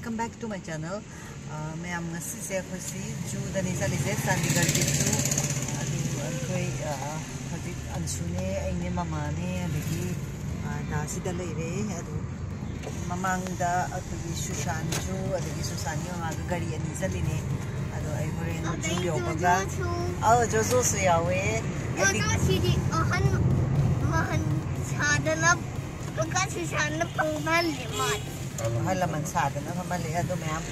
Welcome back to my channel. मैं am ngasi se khosi ju dani sali se Chandigarh ki ju adu koi hajik ansune aine mama ne adigi da sida leire adu mamang da adigi Sushant ju adigi Sushant yo aga gari ani sali ne adu ai hore no ju yo baga jo so so yawe adigi sidi ahan mahan sadana ka Sushant na pangban le mat halaman sadana phamale adu ma'am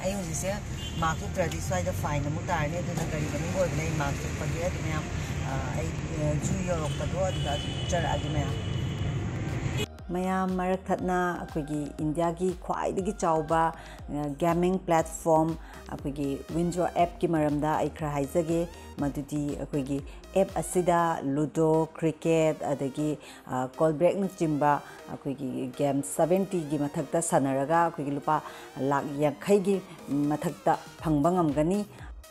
I use this mark to tradition the fine the mutar ne to the gari bani boy blai mark to pagi adu ma'am I ju yo pa do adu da char adu ma'am mayam marak thatna akogi India ki khwai digi chawba gaming platform akogi Winzo app ki maramda ai khra haizage madudi akogi app asida ludo cricket adagi call break na chimba akogi game 70 gi mathakta sanaraga akogi lupa lak yankhai gi mathakta phangba ngamgani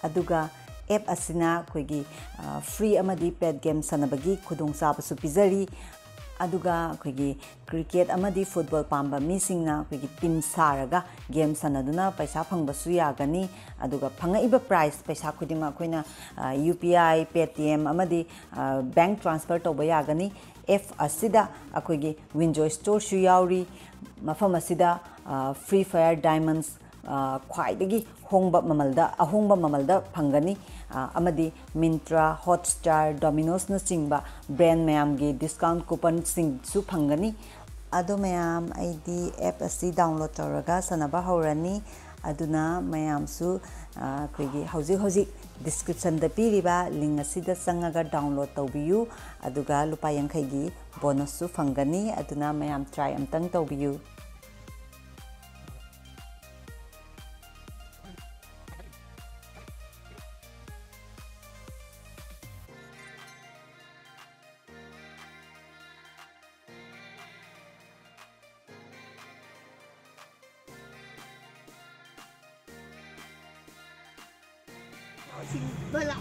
aduga app asina akogi free amadi pet game sanabagi khudong saba su pizari aduga akogi cricket amadi football pamba misingna akogi team saraga game sanaduna paisa phangba su yagani aduga phangaiba price paisa khudima koina UPI Paytm amadi bank transfer toba yagani F asida akogi Winzo store su yauri mafam asida free fire diamonds khwaidagi hongba mamalda phangani amadi Mintra Hotstar Domino's na chingba brand mayam gi discount coupon sing su phangani ado mayam id app asi download tawraga sanaba horani aduna mayam su koigi hauji description da piriba link asida sangaga download tawbiyu aduga lupa yankhai gi bonus su phangani aduna mayam try amtang tawbiyu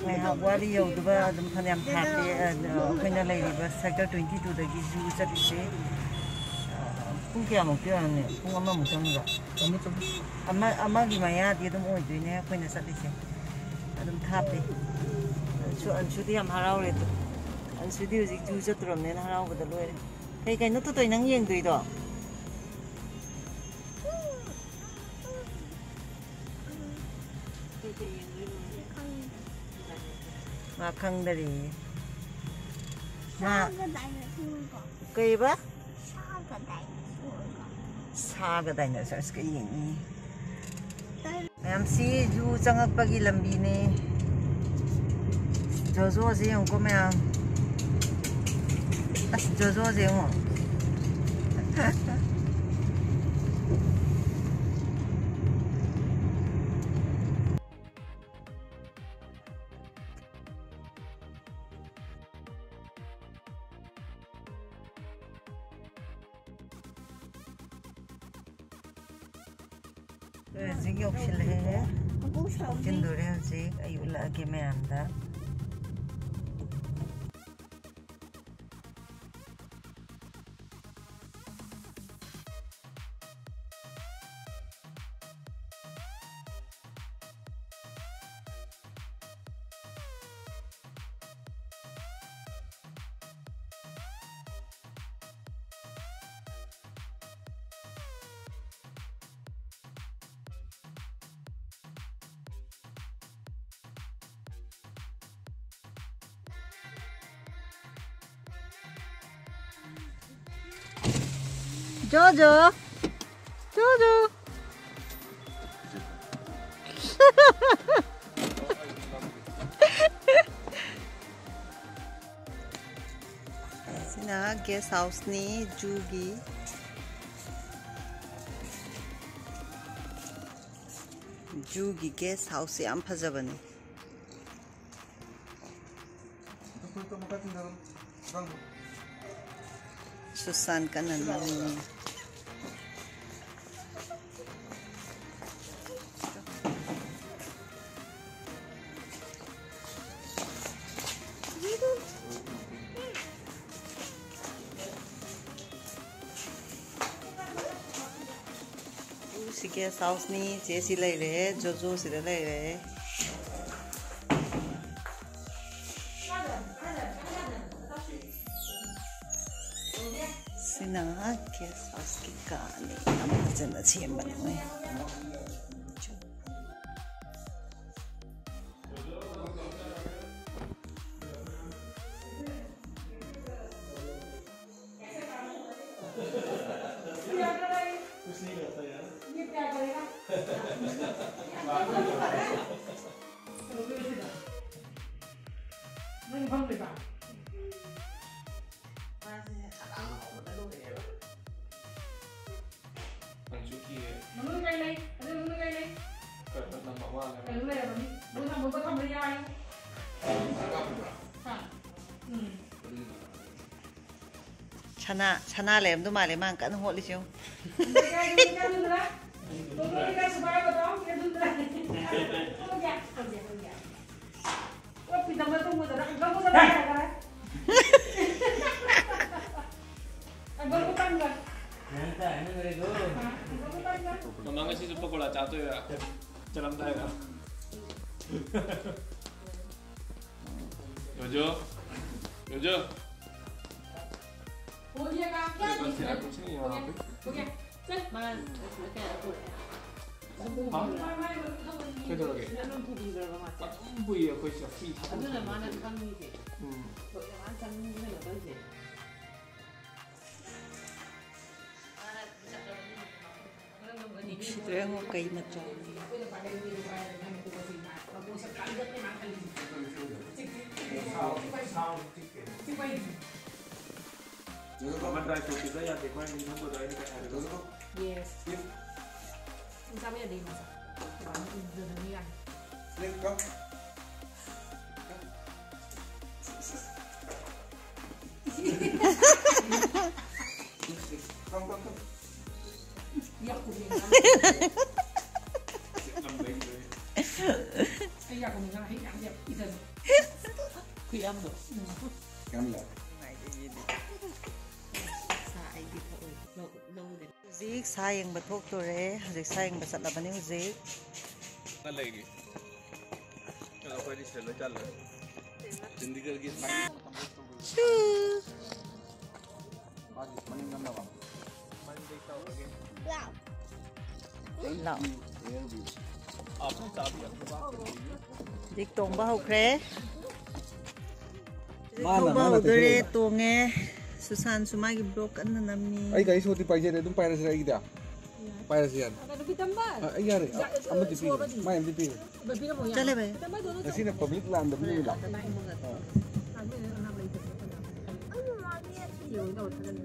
I have what you do the Panam happy when a lady was sector 22 the Gizu Satisay. Pukiamo, Pumamutanga. Amagi Maya didn't want to when a satisfy. I'm happy. So I'm shooting Harrow and seducing to Zatron and Harrow with the lawyer. Hey, can not to young do it all. Makang dari. Nah, kaya ba? Saga dinosaurs kaya ini. Mayam si ju sangat pagi lambi ni. Jojo si yung ko mayam. Jojo si yung. Zig option है option दो रहे zig ayuh lagi में anda Jojo. Sina guest house ni Jugi. Jugi guest house yang phajabani. Sushant kanan ni. si guest house ni che si lai re Jojo si da lai re sina guest house ki ka ni am chen da chem ba noi Chana lem tu male mang kan hot li chiu Mama sih super kola jatuh ya, jalan saya. Jojo, Jojo. Oh iya kakak. Aku sini ya. Oke. Cek. Mana? Oke aku. Kita lagi. Bu iya, kau siap sih. Ada mana kan ni? Kau yang macam ni mana kau sih? Itu yang okay macam Mama try to kita ya dekho ini हमको try करना है दोस्तों Yes. Ini sama ya deh mas. Banyak Indonesia. Let's go. Come. Iya aku bilang. Iya aku bilang yang dia itu. Kuyam tuh. Kami lah. Zik sayang batok tu re, zik sayang besar lah bani zik. Mana lagi? Kalau kau ini selalu jalan. Chandigarh की Dik tong bahau kre. Mana bahau dure tonge. Sushant sumagi blok kan namni. Ay guys, hoती पाहिजे रे तुम Pierre से आई क्या? Pierre से यार. Ada lebih tambah. यार, हम तो पी. मैं हम तो पी. चले भाई. ऐसी ना पब्लिक लैंड में नहीं ला.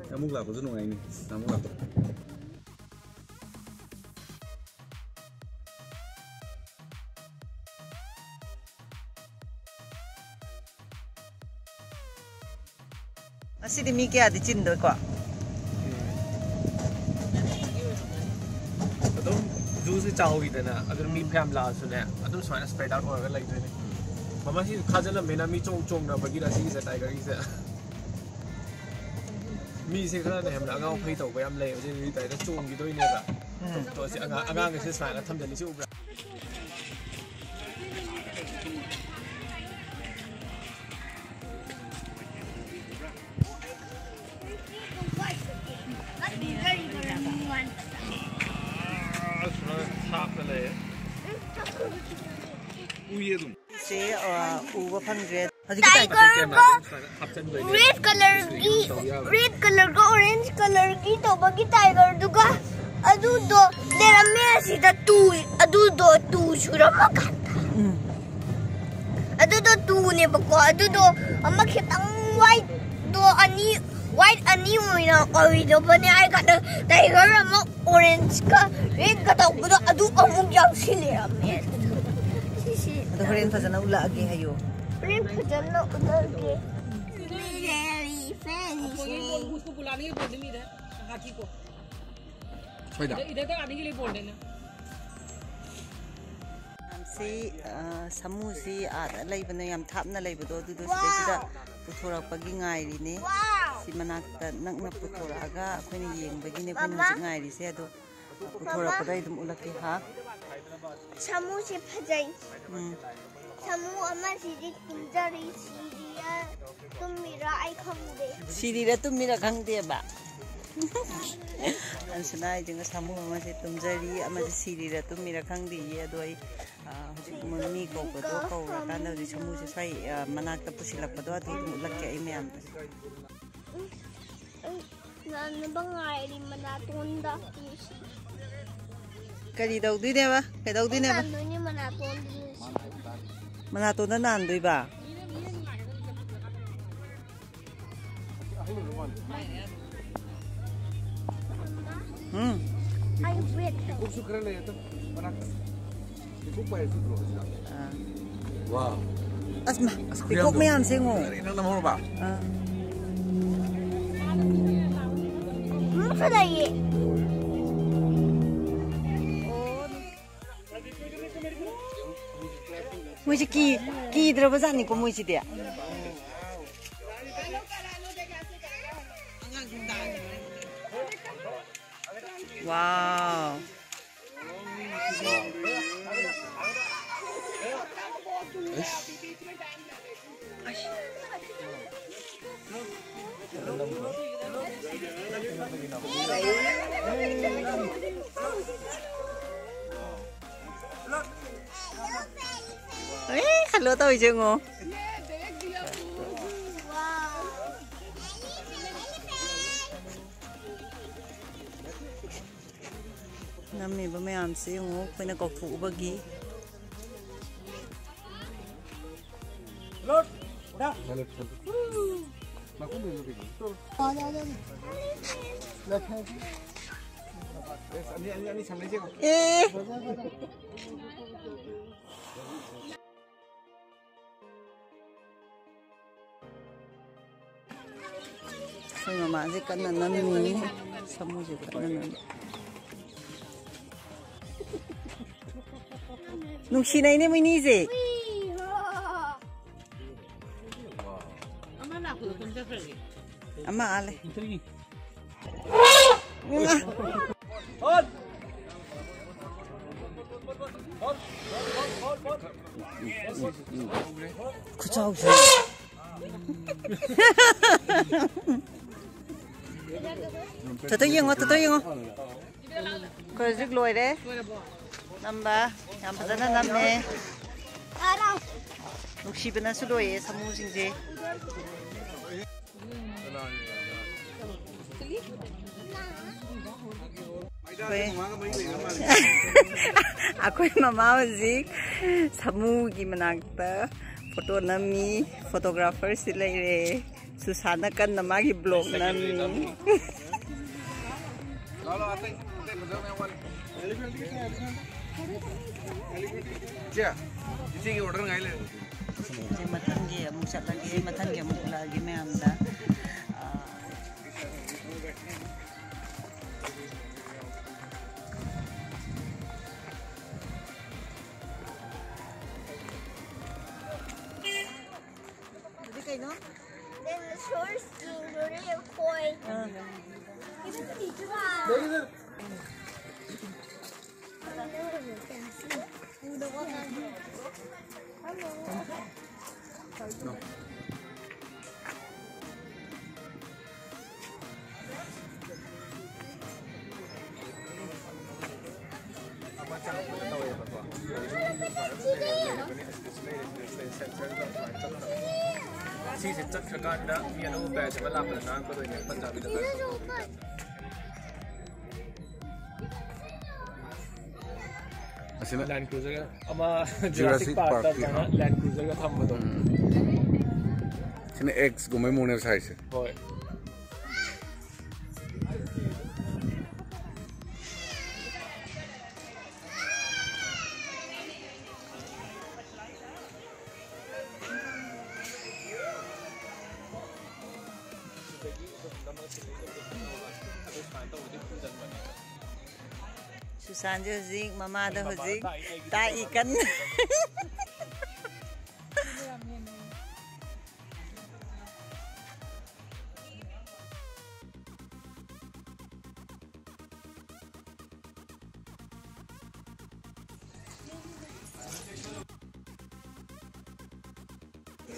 Kamu nggak bosan nggak ini? Kamu nggak? Masih demi kaya di Cindo kok. Betul, jus jauh gitu na. Agar mi paham lah sudah. Aduh soalnya spread out orang lagi tu ni. Mama sih kajian lah mana mi cong na bagi nasi saya tiger ini. Mi sih kan ni, hamil agak opay tau, kaya hamil leh, jadi tiger cong gitu ini lah. Tu sih agak sih sekarang tham jadi sih ubah. से ऊपर फंग्रेड red colour का orange colour की तो बाकी tiger दुका अदु दो देर में सीधा टू अदु दो टू शुरू मकान अदु दो टू ने बको अदु दो अम्मा खितंग white ani moina orido bane ai ka tiger ama orange ka red ka to budo adu amuk yang sile ame Ada rin fazana ula agi hayo. rin fazana ula agi. Very fancy. उसको बुलाने के बोल दे इधर हाथी को. इधर तक आने के लिए बोल देना. Si samu si ada lay bana yam thap na lay bodo du sida puthora pagi ngai ri ne si manak ta nak na puthora aga akhoi ni yeng bagi ne akhoi ni ngai ri se ado पुथोरपदai dum ulaki ha samu se phajai samu ama sidi tumjari sidiya tumira ai khangde sidira tumira khangde ba ansanai jinga samu ama se tumjari ama se sidira tumira khangde ye adoi hojik mami ko pado ko rakanda di samu se sai manakta pusilak pado adu dum ulaki ai meam nan bangai ri mana tonda kari daudui ne ba kai daudui ne ba ni mana tonda manatonda nan dui ba ai wait Kuk sukra le to manak. Kuk pa itu bro. Wow. asma pikok meam singo Nang namor ba? Fadaye. Muji ki draba jani ko muji dia. Wow. Hello tôi chưa ngô. Năm nay bố mẹ ăn xí ngô, phải là có phụ bagi. Lord. Dah. Maku dulu begini. Ini sampai sih. Saya mama sih kan nanti semua juga nanti. Nuksi ini mini sih. Ama ale. Kucau sih. Tutu yung. Kau zik loy deh. Nambah, yang pasal namne. Nuksi benar sudah ya, semua sing je. Aku mama zik, semua gimana kita foto nami, fotografer silai Sushant kan nama ki blog nami. Cia, ini order ngai le. Jadi matan ge muk lagi me amda. Jadi kayak no? Then the short skin really koi. Itu di juga. No. Sisi cak kanda, mian u batch malam na ko do ne Punjabi da. Asina Land Cruiser ama Jurassic Park da Land Cruiser ka tham do. Sina X gumai moner size. Hoy. Sushant zik, mama dah zik, tak ikan.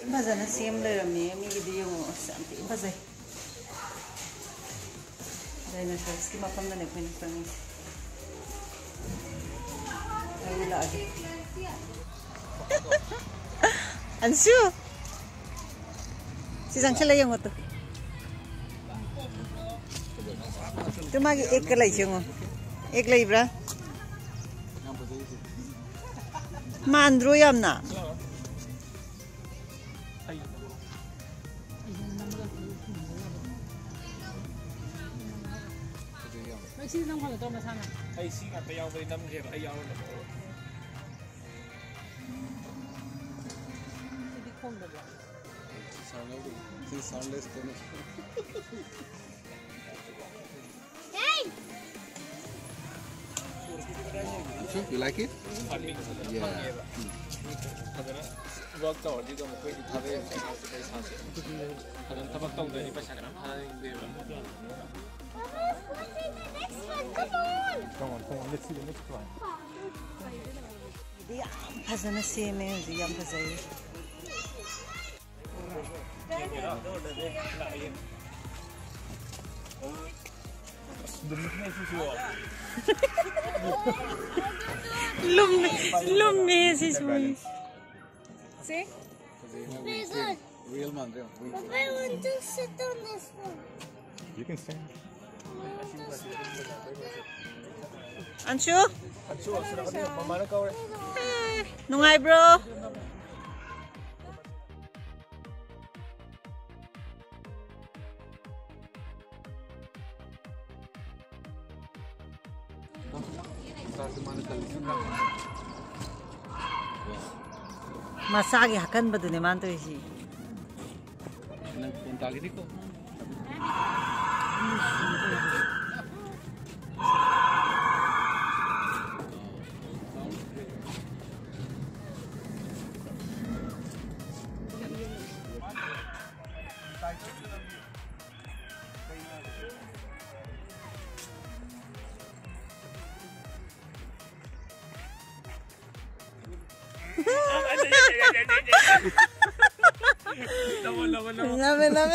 Fazana same lerami mi gidi yung santi fazay. Dinosaurs ki mapam na ne kwin kwin. Ay lagi. Ansu. Si sang chala yung to. Tumagi ek lai chungo. Ek lai bra. Mandro yamna. Sini nang kalau tu masana. Ay si nga tayaw ba nam je ayaw na ko. Hindi kong ba. Soundless to Hey! You like it? Yeah. Work to di ko mo ko itabe sa sa. Kanan tabak tong dai pa sa kana. Hanin de ba. Come on, let's see the next one. Di fazana same hai ji yam fazai. Lum si sui. See? Very good. Real man, real. Papa, I want to sit on this one. You can stand. Anshu? Anshu, sira ko mama na ka. Nungay bro. Masagi hakan ba dun man to isi. Nagpunta lagi ko. Lamin.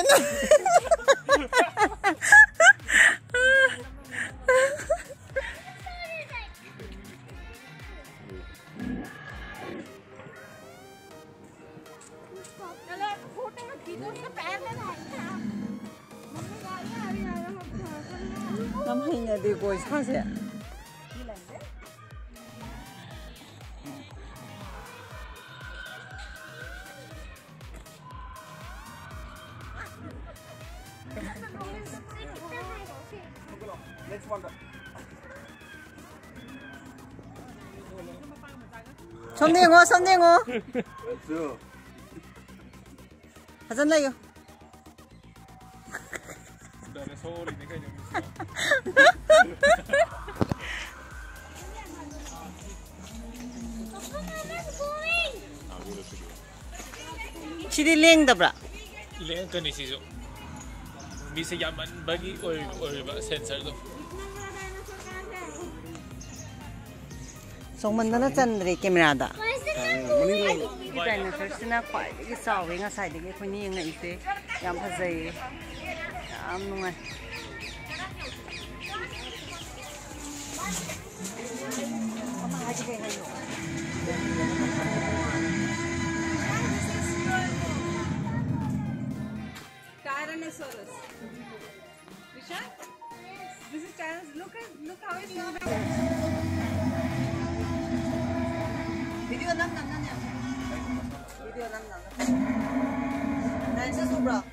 Namanya di koi sase. Next one. Somningo. Hasan layo. Dale sorry ne kayo. Chidi leng da bra. Leng ka ni siso. Bisa yaman bagi or ba sensor do. Song man na chandre camera da. Dinosaurs na kwai gi sawi nga sai de ko ni nga ise yam phajai yam nungai. Mama haji ke ngayo. Tyrannosaurus. Sushant? This is Tyrannosaurus. Look how it's moving. Video nam. Video nam. Nice so bro.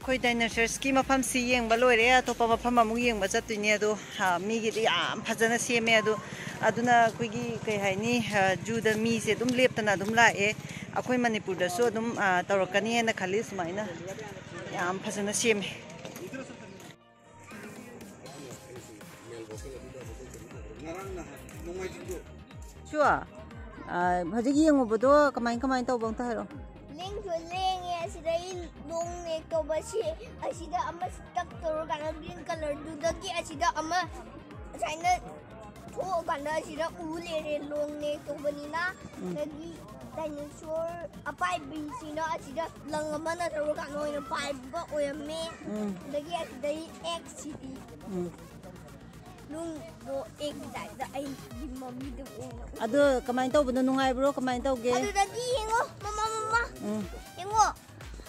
Koi dinosaurs ki mafam si yeng ba loire to pa mafam amu yeng ba chatine adu mi gi di am phajana seme adu aduna koi gi kai haini ju da mi se dum leptana dum la e akoi manipur da so dum tawrakani na khali sumaina am phajana seme Sure. Hajik yung ubodo kamain to bang tahero. Ling to ling asida long neck to basi asida ama stuck to kana green color dudaki asida ama China to kana asida ule long neck to banina lagi dinosaur apai bisina asida lang ama na to kana oina pai ba oyame lagi asida X city nung do egg da ay di mami do Ado kamain to bodo nungay bro kamain to ge. Ado lagi hingo mama hingo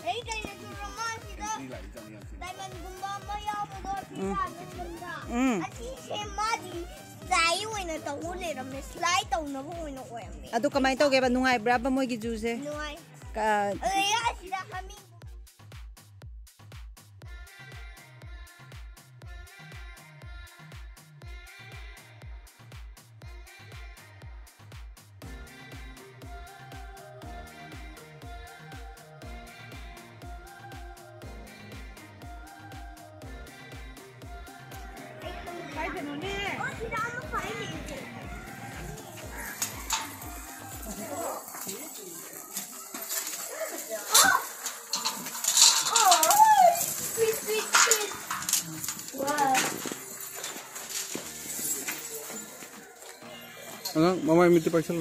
ay kay nagurama sila diamond gumba maya bodo sila ganda ati sema di sai wena to ule ram slide to na bo wena ko yame Ado kamain to ge ba nungay bra ba mo gi juice. nuai Ka ay sila kami Mama ini paksal.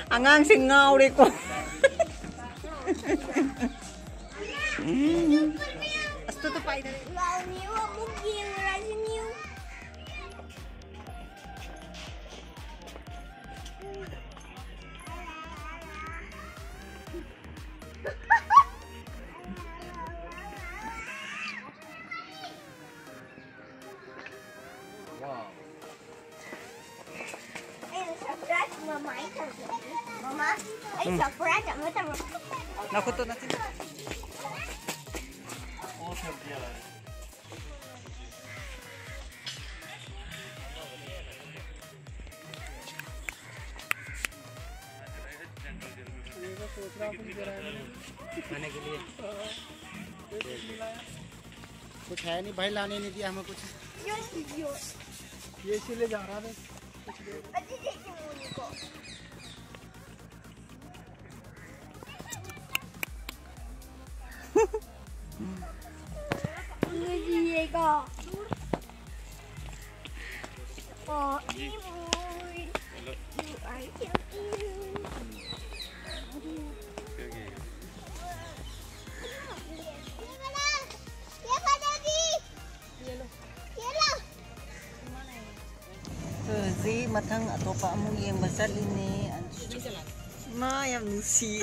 Angang singaw ri ko. Asto to pai dali. wow niu mungkin rasa niu Mama, ay surprise mo tamo. Naku to natin. खाने के लिए कुछ है नहीं भाई लाने नहीं दिया हमें कुछ ये इसीलिए जा रहा था Zi matang atopa mo yung basal ini. Ma yang nusi.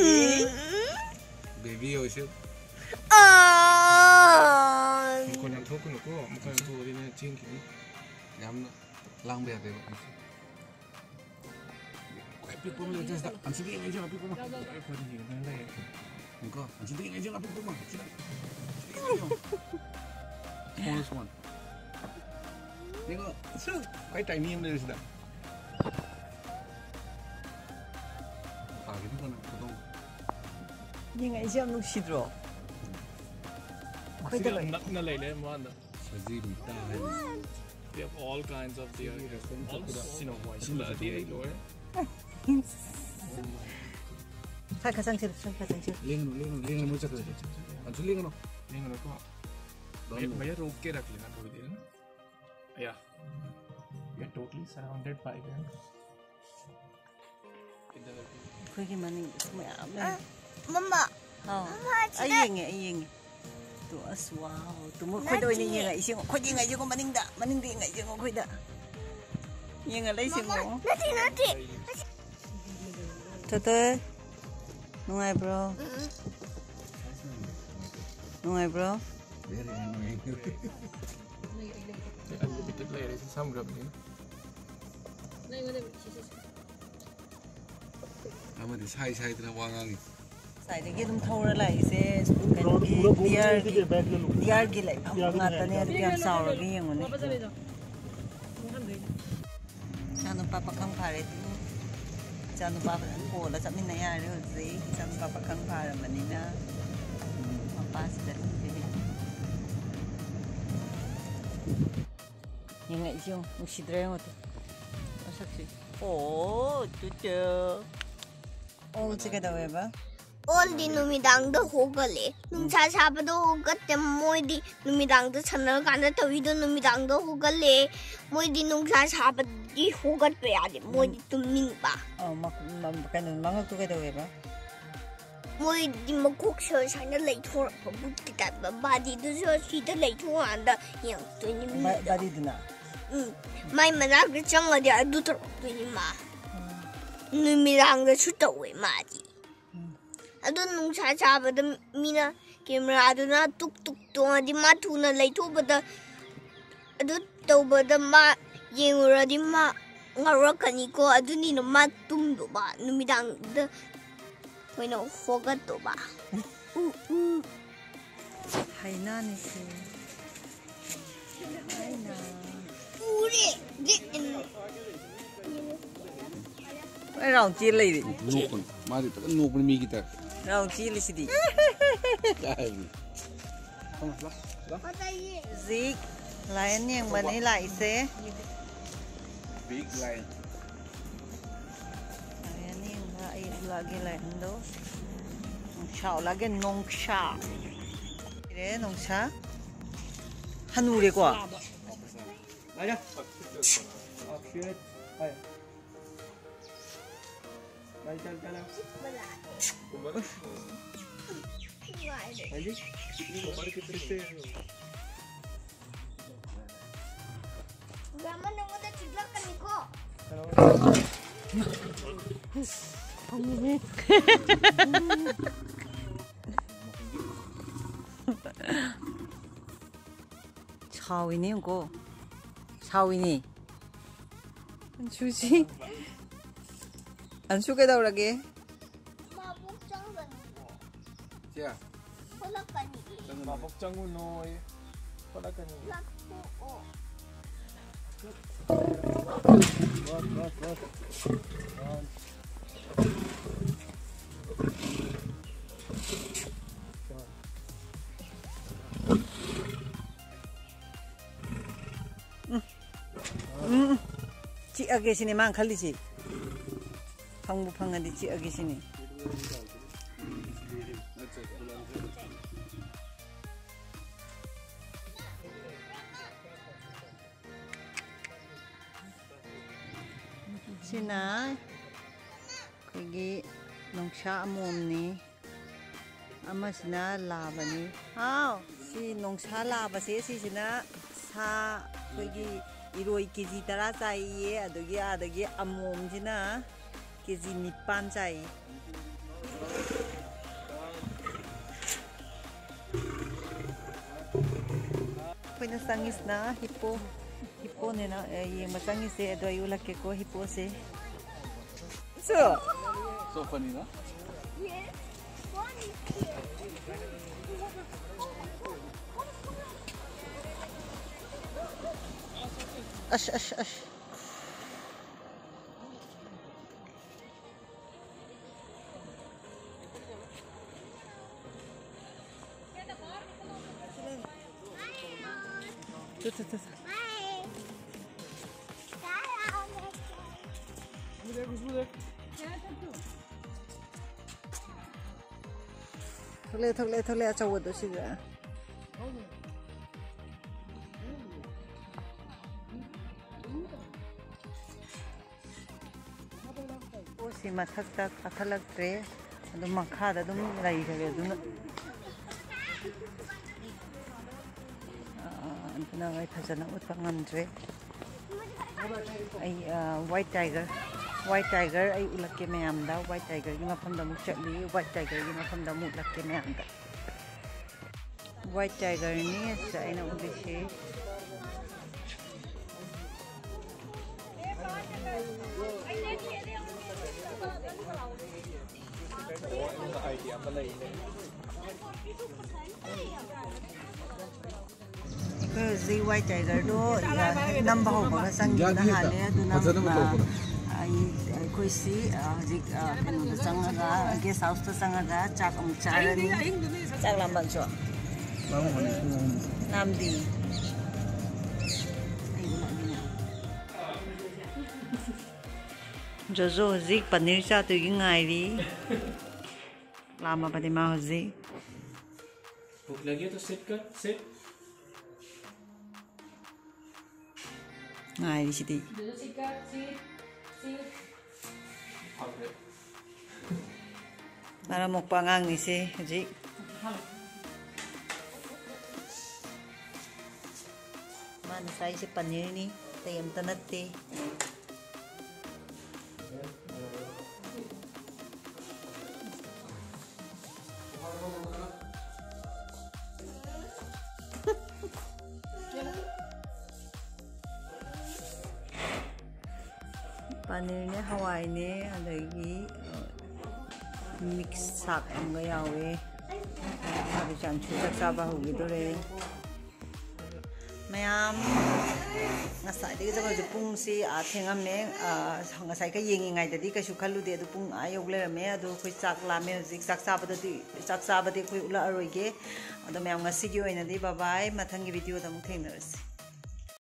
Baby oisip. Mukon yang thok ko, mukon yang thok ini cing kini. Yam lang biar deh. Api pun le just ansi dia aja api pun. Api pun ni kan le. Engkau ansi dia aja api pun mah. Smallest one. Tengok, quite tiny yang dari sudah. Pagi ni kan potong. Ni ngai siam nusi dro. Koi dah nak nalai le mana. Saji bita hai. We have all kinds of deer. All voice. Deer lower. Khai kasang sir, kasang sir. Lengan muncul tu. Anju lengan no. Lengan aku. Bayar रोक के रख लेना थोड़ी देर. Yeah. We are totally surrounded by them. Koi ki maning semua. Mama. Oh. Ayeng. Tu aswau. Tu mo koi doi ni ngai sing. Koi di ngai jeng maning da. Maning di ngai jeng koi da. Yang ngai sing mo. Nanti. Tete. Nungai bro. Nungai bro. Very annoying. Unlimited layer is some grab ni. Ama di sai tu nak wangang ni. Side के तुम थोड़ा लाई से दियार की लाई माता ने क्या सावर भी हैं उन्हें चांदू पापा कम खा रहे थे चांदू पापा को ला सब में नया रहे होते चांदू पापा कम खा रहे बनी ना पास कर ये नहीं क्यों उसी तरह होते सकती ओ तुझे ओ चिके दावे बा All the Numidang the Hogale. Numsa Sabado got the Moidi Numidang the Channel and the Tavido Numidang the Hogale. Moidi Numsa Sabadi Hogat Beadi, Moidi to Minba. Oh, Mamma together over. Moidi Mokok shine a late for a book that the body does see the late one the young twin. Body dinner. My manag the jungle, the adulter Twinima. Numidang the shoot away, Madi. I don't know Chacha, but the Mina camera. I do not took to the Matuna later, but the the Ma Yang already Ma Narocanico. I don't need a matum to ba Numidang the when I forgot to ba. Hainan is around chill lady. No, me guitar. Round chill is the Zig lion yang money like say Big lion. lion yang lagi like do chào lagi nong cha thế nong cha hanuri quá Lại nhá. Đây chân nào. Đấy. Nhưng mà bắt cái tê. Grandma no mo the chidla kaniko. 차위니 이거 차위니 주지 안 주게 나오라게 Mabuk jangan. Yeah. Wala kaniki. 마법장군 너의 허락하니. Lakpo o. chị ở kia xin mang khăn đi chị phong bút phong ngân đi chị ở kia xin sina kagi nong sha mom ni ama sina laba ni aw si nong sha laba se si sina sa kagi iroi kg tara chai ye adagi amom sina kg 9 chai pwede sangis na hippo ne na yung masangis eh do ayula ke ko hippo se So funny, no? Yes. Funny. ash tuh Bye. thole achaw do siga o si mathakta kathalaktre adu makhada dum lai thage dum antuna ai phajana utpa ngamdre ai white tiger ai ulakke mayam da white tiger gi mafam da mu chatli white tiger gi mafam da mu lakke mayam da white tiger ni sa aina ubishi idea mà lấy cái gì quay chạy rồi đó năm bao mà sang như là hạt đấy tôi năm ai khôi sĩ gì cái sang ra cái sauce tôi sang ra chắc ông cha đi chắc làm bằng chỗ làm đi Jojo gì paneer cha tôi cái ngày đi làm mà phải mà gì भूख लगी है तो seat कर seat ngày đi chị đi para một pangang ni si gì mana saya si paneer ni tayam tanati paneer ne hawai ne adagi mix sak ang yawe abi chan chu tak sa ba hogi dore mayam ngasai de jaba pung si a thengam ne ngasai ka yengi ngai da di ka su khalu de du pung a yog le me adu khoi chak la me zik chak sa ba di chak sa ba de khoi ula aroi ge adu mayam ngasi gi oina di bye bye mathang gi video da mu thengnar si